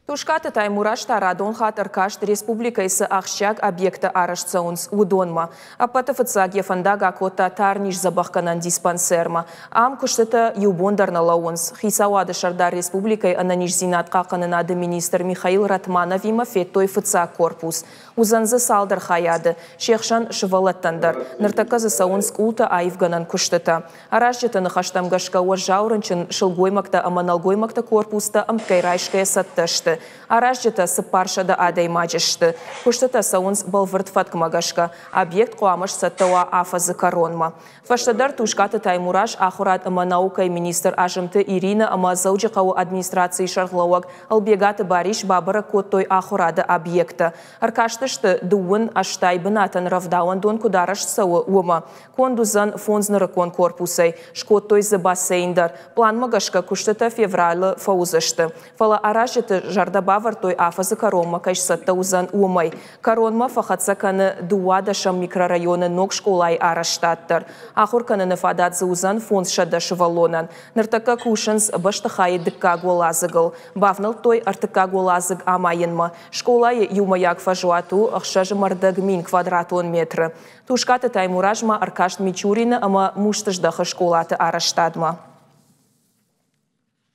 Тушкаты Таймураш Тарадон хатыр кашт республикайсы ақшак объекты арашцаунс удонма. Апатыфыца гефандага кота тарниш забахканан диспансерма. Ам куштыта юбондарна лаунс. Хисауады Шардар республикай ананиш зинат қақынынады министр Михаил Ратманов има феттой фыца корпус. Узанзы салдар хаяды. Шехшан шывалаттандар. Ныртаказы саунс култа айвганан куштыта. Арашжыты нахаштамгашка уажаурынчын шылгоймакта аманалгоймакта корпуста амкайрайшкая саттышты. Арашжыта сыпаршада адай маджышты. Куштыта саунс балвырт фаткмагашка. Объект қуамыш саттауа афазы коронма. Фаштадар тушкаты Таймураш ахурат аманаукай министр ажымты Ирина амазаujықау администрации шарғлауак албегаты бариш бабыра коттой ахурады объекта. Аркаштышты дуын аштай бынатын равдауан дон кудараш сауы ума. Кондузан фонзныры кон корпусай. Шкоттой зы бассейндар. План магашка куштыта февралы фаузышты. Фала арашжыты жардабавар той афазы коронма кайшсатта узан умай. Коронма фахатсаканы дуадашам микрорайоны ног школай араштаттар. Ахур кананы фададзы узан фонз шадашы валонан. Ныртака кушынс баштахайы дыкка голазыгыл. Бавныл той артыка голазыг амайынма. Школай юмаяк фажуату ахшажы мардыг мин квадратон метры. Тушкаты Таймуражма Аркаш Мичурина ама муштыждахы школаты араштадма.